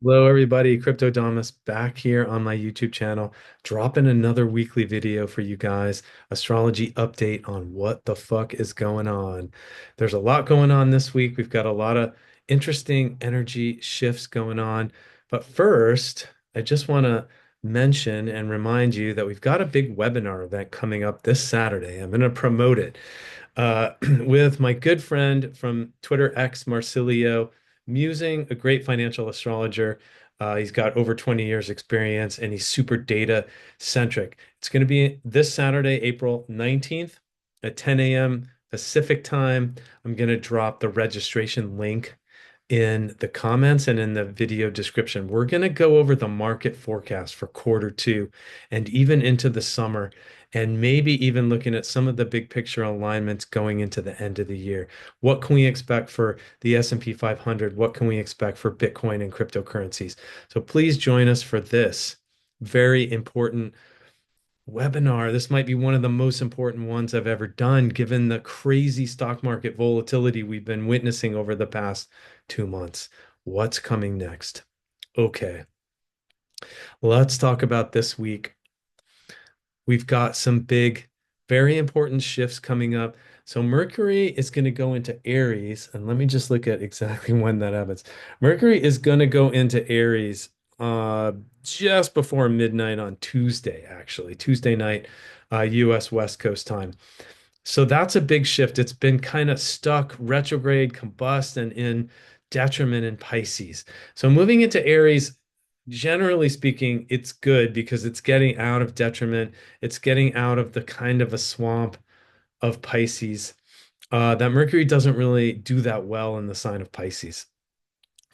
Hello, everybody. Cryptodamus back here on my YouTube channel, dropping another weekly video for you guys. Astrology update on what the fuck is going on. There's a lot going on this week. We've got a lot of interesting energy shifts going on. But first, I just want to mention and remind you that we've got a big webinar event coming up this Saturday. I'm going to promote it with my good friend from Twitter X, Marsilio, Musing, a great financial astrologer. He's got over 20 years experience and he's super data centric. It's going to be this Saturday, April 19th at 10 a.m. Pacific time. I'm going to drop the registration link in the comments and in the video description. We're going to go over the market forecast for quarter two and even into the summer, and maybe even looking at some of the big picture alignments going into the end of the year. What can we expect for the S&P 500? What can we expect for Bitcoin and cryptocurrencies? So please join us for this very important webinar. This might be one of the most important ones I've ever done, given the crazy stock market volatility we've been witnessing over the past 2 months. What's coming next? Okay, let's talk about this week. We've got some big, very important shifts coming up. So Mercury is going to go into Aries, and let me just look at exactly when that happens. Mercury is going to go into Aries just before midnight on Tuesday, actually, Tuesday night, US West Coast time. So that's a big shift. It's been kind of stuck retrograde, combust, and in detriment in Pisces. So moving into Aries, generally speaking, it's good because it's getting out of detriment. It's getting out of the kind of a swamp of Pisces. That Mercury doesn't really do that well in the sign of Pisces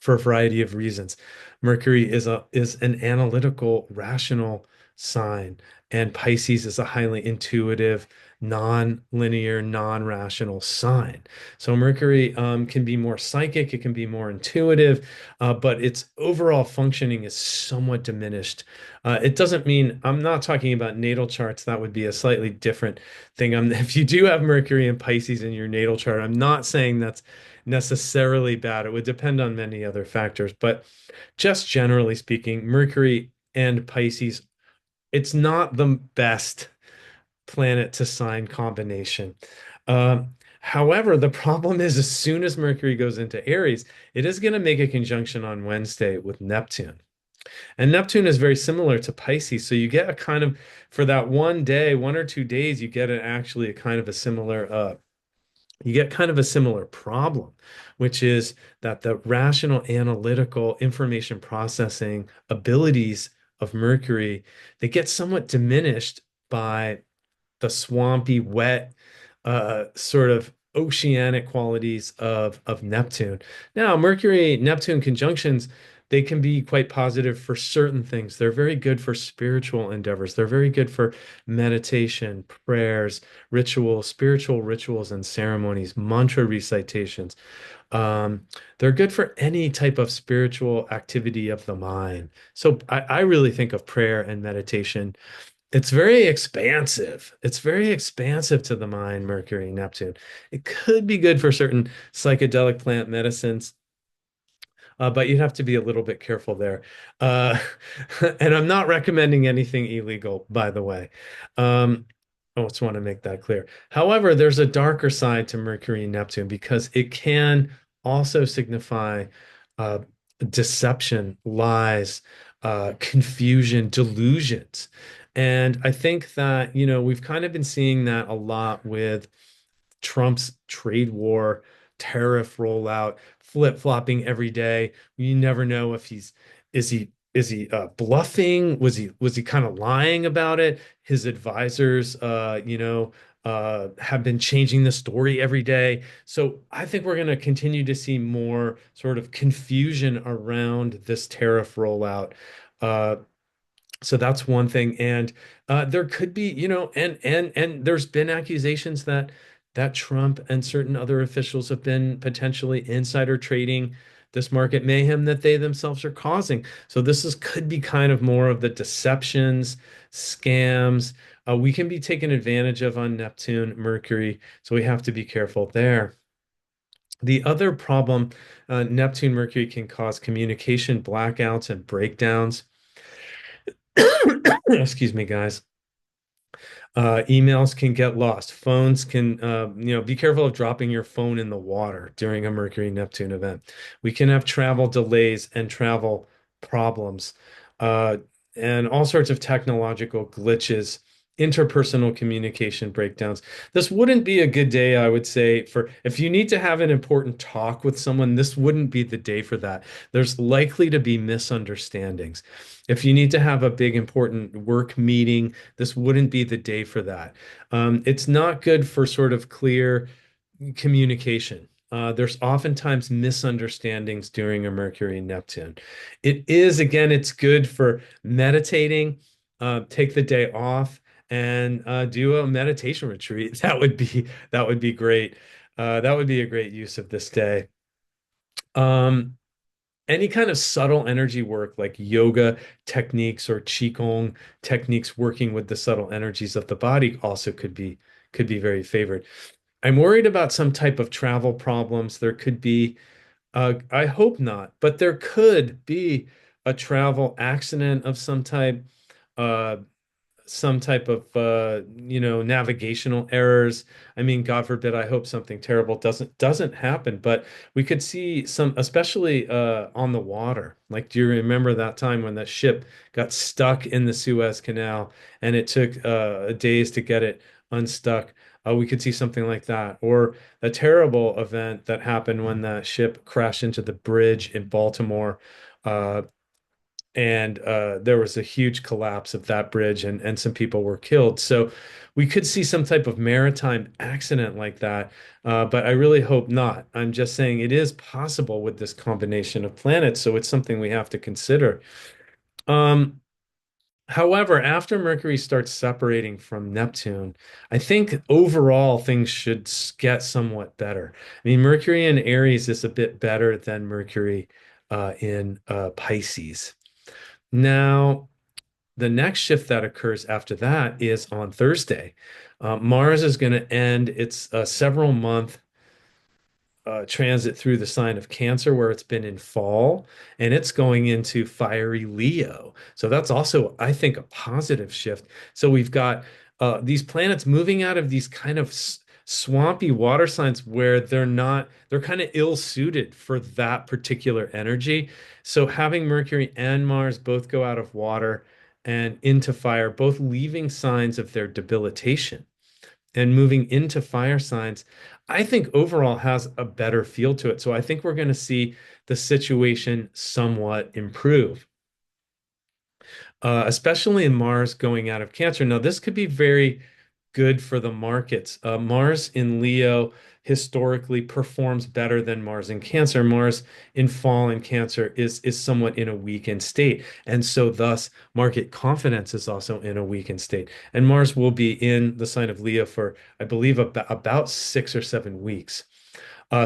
for a variety of reasons. Mercury is an analytical, rational sign, and Pisces is a highly intuitive, non-linear, non-rational sign. So Mercury can be more psychic, it can be more intuitive, but its overall functioning is somewhat diminished. It doesn't mean I'm not talking about natal charts. That would be a slightly different thing. If you do have Mercury and Pisces in your natal chart, I'm not saying that's necessarily bad. It would depend on many other factors, but just generally speaking, Mercury and Pisces, it's not the best planet to sign combination. However, the problem is as soon as Mercury goes into Aries, it is going to make a conjunction on Wednesday with Neptune. And Neptune is very similar to Pisces. So you get a kind of, for that one day, 1 or 2 days, you get actually a kind of a similar you get kind of a similar problem, which is that the rational, analytical, information processing abilities of Mercury, they get somewhat diminished by the swampy, wet, sort of oceanic qualities of Neptune. Now, Mercury Neptune conjunctions, they can be quite positive for certain things. They're very good for spiritual endeavors. They're very good for meditation, prayers, rituals, spiritual rituals and ceremonies, mantra recitations. Um, they're good for any type of spiritual activity of the mind. So I really think of prayer and meditation, it's very expansive. It's very expansive to the mind, Mercury, Neptune. It could be good for certain psychedelic plant medicines, but you'd have to be a little bit careful there. Uh, and I'm not recommending anything illegal, by the way. I just want to make that clear. However, there's a darker side to Mercury and Neptune because it can also signify uh, deception, lies, confusion, delusions. And I think that, we've kind of been seeing that a lot with Trump's trade war, tariff rollout, flip-flopping every day. You never know if is he bluffing? Was he kind of lying about it? His advisors, have been changing the story every day. So I think we're going to continue to see more sort of confusion around this tariff rollout. Uh, so that's one thing, and there could be, and there's been accusations that Trump and certain other officials have been potentially insider trading this market mayhem that they themselves are causing. So this is could be kind of more of the deceptions, scams. We can be taken advantage of on Neptune, Mercury, so we have to be careful there. The other problem, Neptune Mercury can cause communication blackouts and breakdowns. Excuse me, guys. Emails can get lost. Phones can, be careful of dropping your phone in the water during a Mercury Neptune event. We can have travel delays and travel problems, uh, and all sorts of technological glitches, interpersonal communication breakdowns. This wouldn't be a good day, I would say, for if you need to have an important talk with someone, this wouldn't be the day for that. There's likely to be misunderstandings. If you need to have a big important work meeting, this wouldn't be the day for that. It's not good for sort of clear communication. There's oftentimes misunderstandings during a Mercury and Neptune. It is, again, it's good for meditating, take the day off and do a meditation retreat. That would be great. That would be a great use of this day. Um, any kind of subtle energy work like yoga techniques or qigong techniques working with the subtle energies of the body also could be very favored. I'm worried about some type of travel problems. There could be, I hope not, but there could be a travel accident of uh, some type of navigational errors. I mean, God forbid, I hope something terrible doesn't happen, but we could see some, especially on the water. Like, do you remember that time when that ship got stuck in the Suez Canal and it took days to get it unstuck? We could see something like that, or a terrible event that happened when the ship crashed into the bridge in Baltimore. And there was a huge collapse of that bridge, and some people were killed. So we could see some type of maritime accident like that, but I really hope not. I'm just saying it is possible with this combination of planets, so it's something we have to consider. Um, However, after Mercury starts separating from Neptune, I think overall things should get somewhat better. I mean, Mercury in Aries is a bit better than Mercury in Pisces. Now, the next shift that occurs after that is on Thursday. Mars is going to end its several month transit through the sign of Cancer, where it's been in fall, and it's going into fiery Leo. So that's also, I think, a positive shift. So we've got these planets moving out of these kind of swampy water signs where they're kind of ill-suited for that particular energy. So having Mercury and Mars both go out of water and into fire, both leaving signs of their debilitation and moving into fire signs, I think overall has a better feel to it. So I think we're going to see the situation somewhat improve, especially in Mars going out of Cancer. Now, this could be very good for the markets. Mars in Leo historically performs better than Mars in Cancer. Mars in fall in Cancer is somewhat in a weakened state, and so thus market confidence is also in a weakened state. And Mars will be in the sign of Leo for, I believe, about 6 or 7 weeks.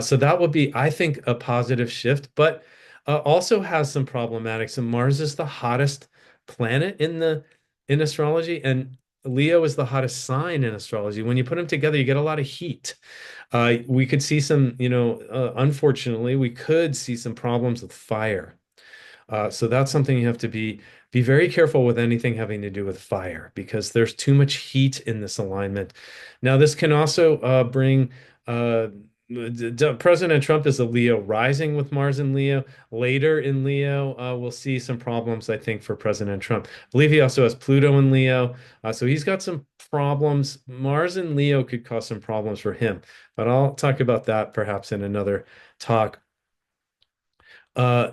So that would be, I think, a positive shift, but also has some problematics. And Mars is the hottest planet in astrology, and Leo is the hottest sign in astrology. When you put them together, you get a lot of heat. We could see some, unfortunately, we could see some problems with fire. So that's something you have to be very careful with anything having to do with fire because there's too much heat in this alignment. Now, this can also bring President Trump is a Leo rising with Mars in Leo. Later in Leo, we'll see some problems, I think, for President Trump. I believe he also has Pluto in Leo. So he's got some problems. Mars in Leo could cause some problems for him, but I'll talk about that perhaps in another talk. Uh,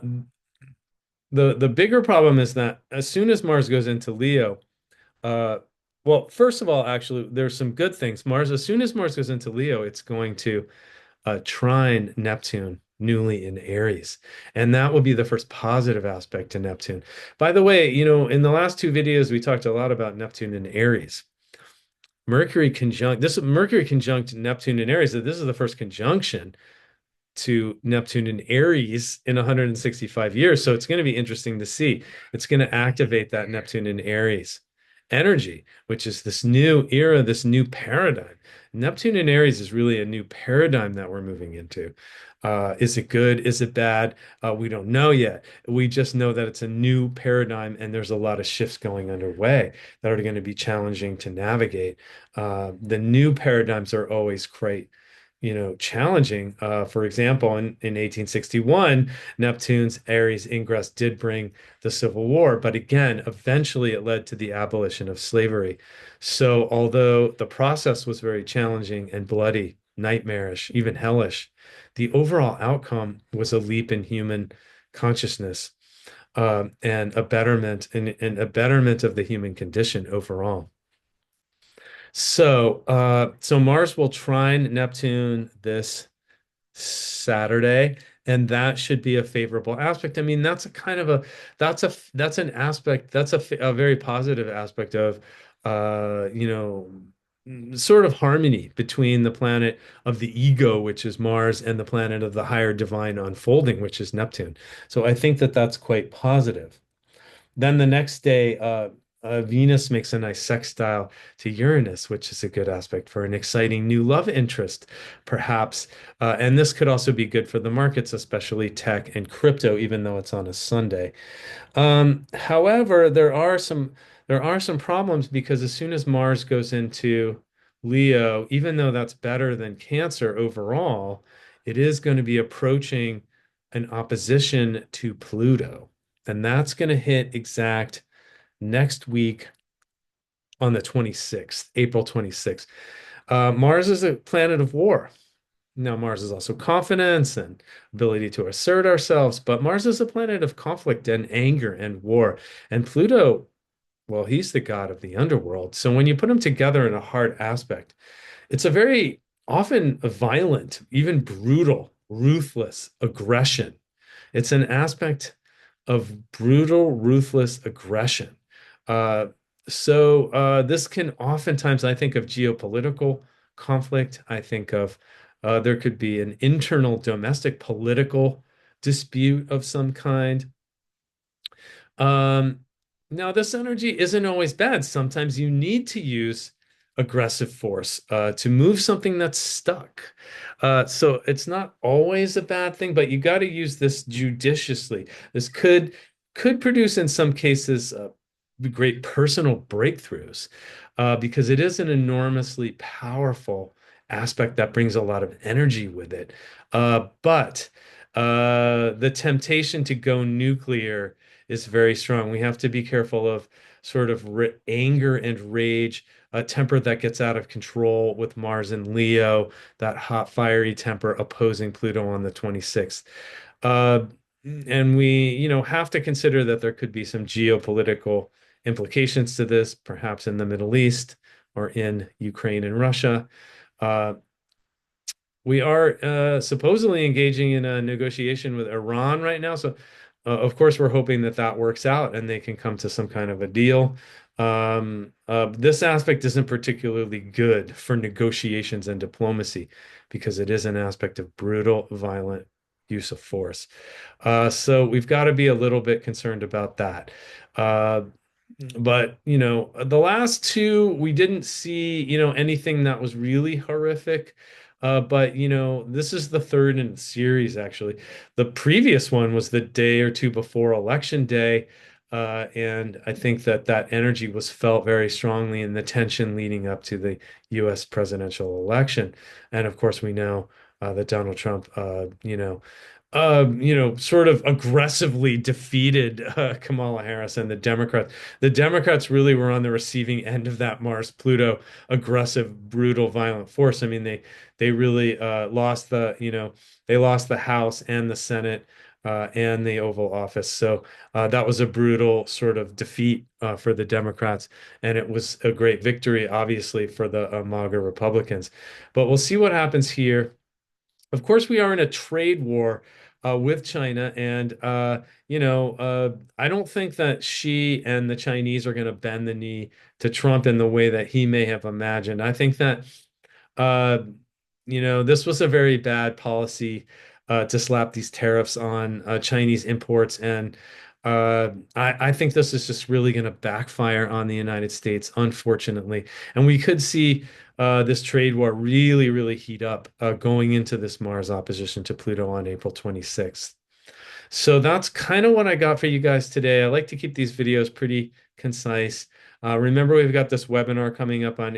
the bigger problem is that as soon as Mars goes into Leo, uh, well, first of all, actually, there's some good things. As soon as Mars goes into Leo, it's going to trine Neptune newly in Aries. And that will be the first positive aspect to Neptune. By the way, in the last two videos, we talked a lot about Neptune in Aries. Mercury conjunct Neptune in Aries. This is the first conjunction to Neptune in Aries in 165 years. So it's going to be interesting to see. It's going to activate that Neptune in Aries. energy, which is this new era, this new paradigm. Neptune in Aries is really a new paradigm that we're moving into. Is it good? Is it bad? We don't know yet. We just know that it's a new paradigm and there's a lot of shifts going underway that are going to be challenging to navigate. The new paradigms are always quite, challenging. For example, in 1861, Neptune's Aries ingress did bring the Civil War, but again, eventually it led to the abolition of slavery. So, although the process was very challenging and bloody, nightmarish, even hellish, the overall outcome was a leap in human consciousness, and a betterment of the human condition overall. So Mars will trine Neptune this Saturday, and that should be a favorable aspect. I mean, that's an aspect, a very positive aspect of, uh, you know, sort of harmony between the planet of the ego, which is Mars, and the planet of the higher divine unfolding, which is Neptune. So I think that that's quite positive. Then the next day, Venus makes a nice sextile to Uranus, which is a good aspect for an exciting new love interest, perhaps. And this could also be good for the markets, especially tech and crypto, even though it's on a Sunday. However, there are some problems because as soon as Mars goes into Leo, even though that's better than Cancer overall, it is going to be approaching an opposition to Pluto. And that's going to hit exact next week on the 26th, April 26th. Mars is a planet of war. Now, Mars is also confidence and ability to assert ourselves, but Mars is a planet of conflict and anger and war. And Pluto, well, he's the god of the underworld. So when you put them together in a hard aspect, it's a very often a violent, even brutal, ruthless aggression. It's an aspect of brutal, ruthless aggression. Uh, so this can oftentimes, I think of geopolitical conflict. I think of there could be an internal domestic political dispute of some kind. Um, Now, this energy isn't always bad. Sometimes you need to use aggressive force to move something that's stuck. So it's not always a bad thing, but you got to use this judiciously. This could produce in some cases great personal breakthroughs because it is an enormously powerful aspect that brings a lot of energy with it. But the temptation to go nuclear is very strong. We have to be careful of sort of anger and rage, a temper that gets out of control with Mars and Leo, that hot, fiery temper opposing Pluto on the 26th. Uh, and we, have to consider that there could be some geopolitical implications to this, perhaps in the Middle East or in Ukraine and Russia. Uh, we are supposedly engaging in a negotiation with Iran right now. So, of course, we're hoping that that works out and they can come to some kind of a deal. This aspect isn't particularly good for negotiations and diplomacy because it is an aspect of brutal, violent use of force. So we've got to be a little bit concerned about that. Uh, but the last two we didn't see anything that was really horrific. But this is the third in the series actually. The previous one was the day or two before election day, and I think that that energy was felt very strongly in the tension leading up to the U.S. presidential election. And of course we know that Donald Trump sort of aggressively defeated Kamala Harris and the Democrats. The Democrats really were on the receiving end of that Mars-Pluto aggressive, brutal, violent force. I mean, they really they lost the House and the Senate and the Oval Office. So that was a brutal sort of defeat for the Democrats, and it was a great victory, obviously, for the MAGA Republicans. But we'll see what happens here. Of course, we are in a trade war with China, and I don't think that Xi and the Chinese are going to bend the knee to Trump in the way that he may have imagined. I think that uh, this was a very bad policy to slap these tariffs on Chinese imports, and I think this is just really going to backfire on the United States, unfortunately. And we could see this trade war really, really heat up going into this Mars opposition to Pluto on April 26th. So that's kind of what I got for you guys today. I like to keep these videos pretty concise. Remember, we've got this webinar coming up on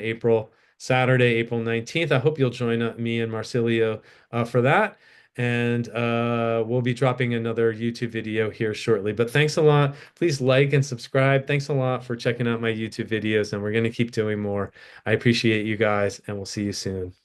Saturday, April 19th. I hope you'll join me and Marsilio for that. And we'll be dropping another YouTube video here shortly. But thanks a lot. Please like and subscribe. Thanks a lot for checking out my YouTube videos, and we're going to keep doing more. I appreciate you guys, and we'll see you soon.